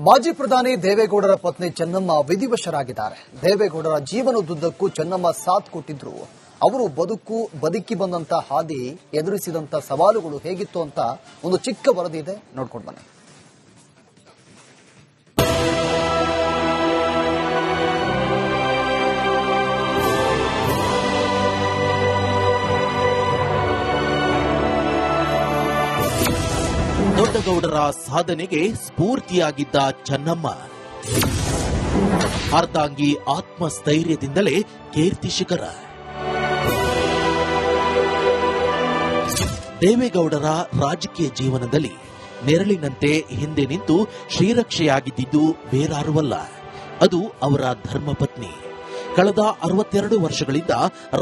ಮಾಜಿ ಪ್ರಧಾನಿ ದೇವೇಗೌಡರ ಪತ್ನಿ ಚೆನ್ನಮ್ಮ ವಿಧಿವಶರಾಗಿದ್ದಾರೆ. ದೇವೇಗೌಡರ ಜೀವನದುದ್ದಕ್ಕೂ ಚೆನ್ನಮ್ಮ ಸಾಥ್ ಕೊಟ್ಟಿದ್ರು. ಅವರು ಬದುಕಿ ಬಂದಂತ ಹಾದಿ, ಎದುರಿಸಿದಂತ ಸವಾಲುಗಳು ಹೇಗಿತ್ತು ಅಂತ ಒಂದು ಚಿಕ್ಕ ವರದಿ ಇದೆ, ನೋಡ್ಕೊಂಡು ಬನ್ನಿ. ದೊಡ್ಡಗೌಡರ ಸಾಧನೆಗೆ ಸ್ಫೂರ್ತಿಯಾಗಿದ್ದ ಚೆನ್ನಮ್ಮ ಅರ್ಧಾಂಗಿ ಆತ್ಮಸ್ಥೈರ್ಯದಿಂದಲೇ ಕೀರ್ತಿ ಶಿಖರ. ದೇವೇಗೌಡರ ರಾಜಕೀಯ ಜೀವನದಲ್ಲಿ ನೆರಳಿನಂತೆ ಹಿಂದೆ ನಿಂತು ಶ್ರೀರಕ್ಷೆಯಾಗಿದ್ದುದು ಬೇರಾರುವಲ್ಲ, ಅದು ಅವರ ಧರ್ಮಪತ್ನಿ. ಕಳೆದ 62 ವರ್ಷಗಳಿಂದ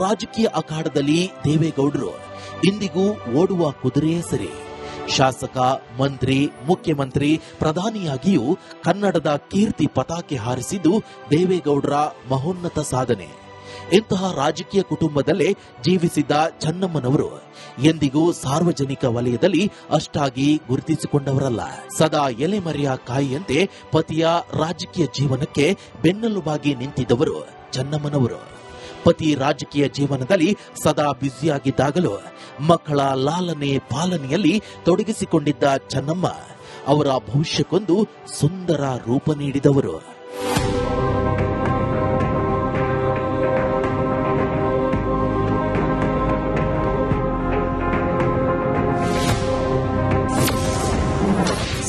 ರಾಜಕೀಯ ಅಖಾಡದಲ್ಲಿ ದೇವೇಗೌಡರು ಇಂದಿಗೂ ಓಡುವ ಕುದುರೆಯೇ ಸರಿ. ಶಾಸಕ, ಮಂತ್ರಿ, ಮುಖ್ಯಮಂತ್ರಿ, ಪ್ರಧಾನಿಯಾಗಿಯೂ ಕನ್ನಡದ ಕೀರ್ತಿ ಪತಾಕೆ ಹಾರಿಸಿದ್ದು ದೇವೇಗೌಡರ ಮಹೋನ್ನತ ಸಾಧನೆ. ಇಂತಹ ರಾಜಕೀಯ ಕುಟುಂಬದಲ್ಲೇ ಜೀವಿಸಿದ್ದ ಚೆನ್ನಮ್ಮನವರು ಎಂದಿಗೂ ಸಾರ್ವಜನಿಕ ವಲಯದಲ್ಲಿ ಅಷ್ಟಾಗಿ ಗುರುತಿಸಿಕೊಂಡವರಲ್ಲ. ಸದಾ ಎಲೆಮರೆಯ ಕಾಯಿಯಂತೆ ಪತಿಯ ರಾಜಕೀಯ ಜೀವನಕ್ಕೆ ಬೆನ್ನೆಲುಬಾಗಿ ನಿಂತಿದ್ದವರು ಚೆನ್ನಮ್ಮನವರು. ಪತಿ ರಾಜಕೀಯ ಜೀವನದಲ್ಲಿ ಸದಾ ಬ್ಯುಸಿಯಾಗಿದ್ದಾಗಲೂ ಮಕ್ಕಳ ಲಾಲನೆ ಪಾಲನೆಯಲ್ಲಿ ತೊಡಗಿಸಿಕೊಂಡಿದ್ದ ಚೆನ್ನಮ್ಮ ಅವರ ಭವಿಷ್ಯಕ್ಕೊಂದು ಸುಂದರ ರೂಪ ನೀಡಿದವರು.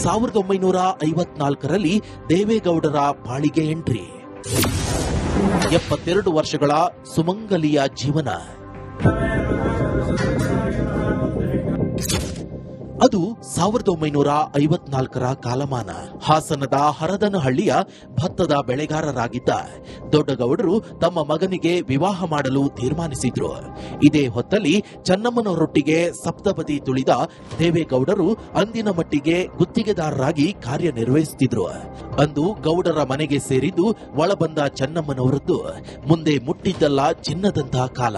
ಸಾವಿರದ 1954ರಲ್ಲಿ ದೇವೇಗೌಡರ ಬಾಳಿಗೆ ಎಂಟ್ರಿ. 72 ವರ್ಷಗಳ ಸುಮಂಗಲಿಯ ಜೀವನ. ಅದು 1954ರ ಕಾಲಮಾನ. ಹಾಸನದ ಹರದನಹಳ್ಳಿಯ ಭತ್ತದ ಬೆಳೆಗಾರರಾಗಿದ್ದ ದೊಡ್ಡಗೌಡರು ತಮ್ಮ ಮಗನಿಗೆ ವಿವಾಹ ಮಾಡಲು ತೀರ್ಮಾನಿಸಿದ್ರು. ಇದೇ ಹೊತ್ತಲ್ಲಿ ಚೆನ್ನಮ್ಮನವರೊಟ್ಟಿಗೆ ಸಪ್ತಪದಿ ತುಳಿದ ದೇವೇಗೌಡರು ಅಂದಿನ ಮಟ್ಟಿಗೆ ಗುತ್ತಿಗೆದಾರರಾಗಿ ಕಾರ್ಯನಿರ್ವಹಿಸುತ್ತಿದ್ರು. ಅಂದು ಗೌಡರ ಮನೆಗೆ ಸೇರಿದ್ದು ಒಳಬಂದ ಚೆನ್ನಮ್ಮನವರದ್ದು ಮುಂದೆ ಮುಟ್ಟಿದ್ದಲ್ಲ ಚಿನ್ನದಂತಹ ಕಾಲ.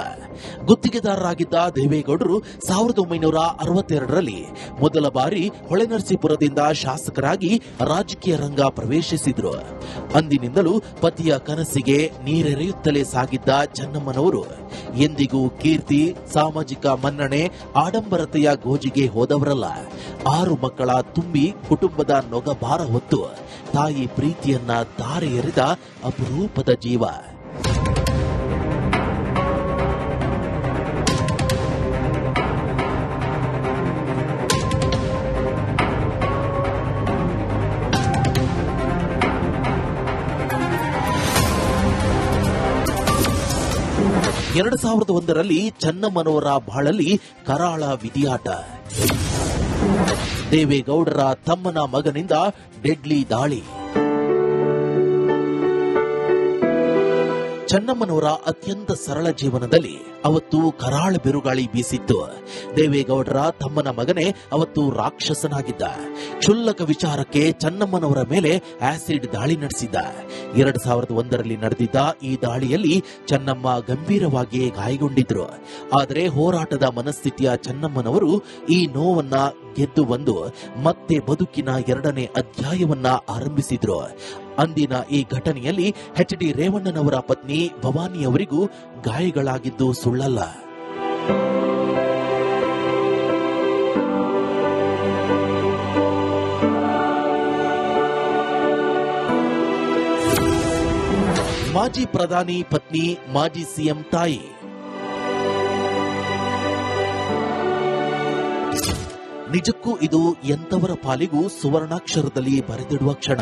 ಗುತ್ತಿಗೆದಾರರಾಗಿದ್ದ ದೇವೇಗೌಡರು 1962ರಲ್ಲಿ ಮೊದಲ ಬಾರಿ ಹೊಳೆನರಸೀಪುರದಿಂದ ಶಾಸಕರಾಗಿ ರಾಜಕೀಯ ರಂಗ ಪ್ರವೇಶಿಸಿದ್ರು. ಅಂದಿನಿಂದಲೂ ಪತಿಯ ಕನಸಿಗೆ ನೀರೆರೆಯುತ್ತಲೇ ಸಾಗಿದ್ದ ಚೆನ್ನಮ್ಮನವರು ಎಂದಿಗೂ ಕೀರ್ತಿ, ಸಾಮಾಜಿಕ ಮನ್ನಣೆ, ಆಡಂಬರತೆಯ ಗೋಜಿಗೆ ಹೋದವರಲ್ಲ. 6 ಮಕ್ಕಳ ತುಂಬಿ ಕುಟುಂಬದ ನೊಗಭಾರ ಹೊತ್ತು ತಾಯಿ ಪ್ರೀತಿಯನ್ನ ತಾರೆ ಎರೆದ ಅಪರೂಪದ ಜೀವ. ಎರಡು 2001ರಲ್ಲಿ ಚೆನ್ನಮ್ಮನವರ ಬಾಳಲ್ಲಿ ಕರಾಳ ವಿಧಿಯಾಟ. ದೇವೇಗೌಡರ ತಮ್ಮನ ಮಗನಿಂದ ಡೆಡ್ಲಿ ದಾಳಿ. ಚೆನ್ನಮ್ಮನವರ ಅತ್ಯಂತ ಸರಳ ಜೀವನದಲ್ಲಿ ಅವತ್ತು ಕರಾಳ ಬಿರುಗಾಳಿ ಬೀಸಿತ್ತು. ದೇವೇಗೌಡರ ತಮ್ಮನ ಮಗನೇ ಅವತ್ತು ರಾಕ್ಷಸನಾಗಿದ್ದ. ಕ್ಷುಲ್ಲಕ ವಿಚಾರಕ್ಕೆ ಚೆನ್ನಮ್ಮನವರ ಮೇಲೆ ಆಸಿಡ್ ದಾಳಿ ನಡೆಸಿದ್ದ. 2001ರಲ್ಲಿ ನಡೆದಿದ್ದ ಈ ದಾಳಿಯಲ್ಲಿ ಚೆನ್ನಮ್ಮ ಗಂಭೀರವಾಗಿ ಗಾಯಗೊಂಡಿದ್ರು. ಆದರೆ ಹೋರಾಟದ ಮನಸ್ಥಿತಿಯ ಚೆನ್ನಮ್ಮನವರು ಈ ನೋವನ್ನ ಗೆದ್ದು ಬಂದು ಮತ್ತೆ ಬದುಕಿನ 2ನೇ ಅಧ್ಯಾಯವನ್ನ ಆರಂಭಿಸಿದ್ರು. ಅಂದಿನ ಈ ಘಟನೆಯಲ್ಲಿ ಎಚ್.ಡಿ. ರೇವಣ್ಣನವರ ಪತ್ನಿ ಭವಾನಿಯವರಿಗೂ ಗಾಯಗಳಾಗಿದ್ದು ಸುಳ್ಳಲ್ಲ. ಮಾಜಿ ಪ್ರಧಾನಿ ಪತ್ನಿ, ಮಾಜಿ ಸಿಎಂ ತಾಯಿ. ನಿಜಕ್ಕೂ ಇದು ಎಂತವರ ಪಾಲಿಗೂ ಸುವರ್ಣಾಕ್ಷರದಲ್ಲಿ ಬರೆದಿಡುವ ಕ್ಷಣ.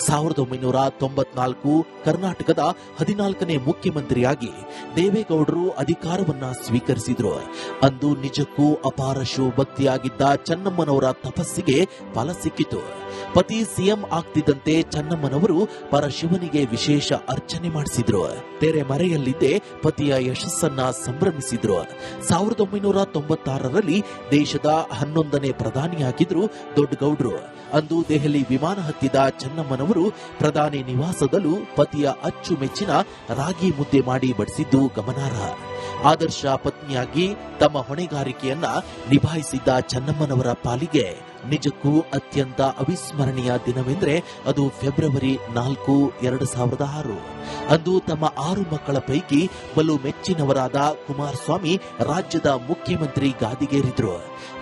1994 ಕರ್ನಾಟಕದ 14ನೇ ಮುಖ್ಯಮಂತ್ರಿಯಾಗಿ ದೇವೇಗೌಡರು ಅಧಿಕಾರವನ್ನ ಸ್ವೀಕರಿಸಿದ್ರು. ಅಂದು ನಿಜಕ್ಕೂ ಅಪಾರ ಶಿವಭಕ್ತಿಯಾಗಿದ್ದ ಚೆನ್ನಮ್ಮನವರ ತಪಸ್ಸಿಗೆ ಫಲ ಸಿಕ್ಕಿತು. ಪತಿ ಸಿಎಂ ಆಗ್ತಿದ್ದಂತೆ ಚೆನ್ನಮ್ಮನವರು ಪರಶಿವನಿಗೆ ವಿಶೇಷ ಅರ್ಚನೆ ಮಾಡಿಸಿದ್ರು. ತೆರೆ ಮರೆಯಲ್ಲಿದ್ದೇ ಪತಿಯ ಯಶಸ್ಸನ್ನ ಸಂಭ್ರಮಿಸಿದ್ರು. 1996ರಲ್ಲಿ ದೇಶದ 11ನೇ ಪ್ರಧಾನಿಯಾಗಿದ್ರು ದೊಡ್ಡಗೌಡರು. ಅಂದು ದೆಹಲಿ ವಿಮಾನ ಹತ್ತಿದ ಚೆನ್ನಮ್ಮನವರು ಪ್ರಧಾನಿ ನಿವಾಸದಲ್ಲೂ ಪತಿಯ ಅಚ್ಚುಮೆಚ್ಚಿನ ರಾಗಿ ಮುದ್ದೆ ಮಾಡಿ ಬಡಿಸಿದ್ದು ಗಮನಾರ್ಹ. ಆದರ್ಶ ಪತ್ನಿಯಾಗಿ ತಮ್ಮ ಹೊಣೆಗಾರಿಕೆಯನ್ನ ನಿಭಾಯಿಸಿದ್ದ ಚೆನ್ನಮ್ಮನವರ ಪಾಲಿಗೆ ನಿಜಕ್ಕೂ ಅತ್ಯಂತ ಅವಿಸ್ಮರಣೀಯ ದಿನವೆಂದರೆ ಅದು ಫೆಬ್ರವರಿ 4, 2006. ಅಂದು ತಮ್ಮ 6 ಮಕ್ಕಳ ಪೈಕಿ ಬಲು ಮೆಚ್ಚಿನವರಾದ ಕುಮಾರಸ್ವಾಮಿ ರಾಜ್ಯದ ಮುಖ್ಯಮಂತ್ರಿ ಗಾದಿಗೇರಿದ್ರು.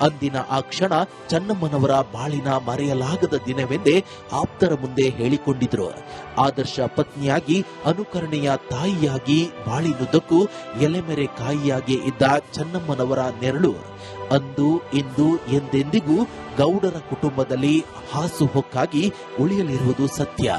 ಅಂದಿನ ಆ ಕ್ಷಣ ಚೆನ್ನಮ್ಮನವರ ಬಾಳಿನ ಮರೆಯಲಾಗದ ದಿನವೆಂದೇ ಆಪ್ತರ ಮುಂದೆ ಹೇಳಿಕೊಂಡಿದ್ರು. ಆದರ್ಶ ಪತ್ನಿಯಾಗಿ, ಅನುಕರಣೆಯ ತಾಯಿಯಾಗಿ, ಬಾಳಿನುದ್ದಕ್ಕೂ ಎಲೆಮೆರೆ ಕಾಯಿಯಾಗಿ ಇದ್ದ ಚೆನ್ನಮ್ಮನವರ ನೆರಳು ಅಂದು, ಇಂದು, ಎಂದೆಂದಿಗೂ ಗೌಡರ ಕುಟುಂಬದಲ್ಲಿ ಹಾಸುಹೊಕ್ಕಾಗಿ ಉಳಿಯಲಿರುವುದು ಸತ್ಯ.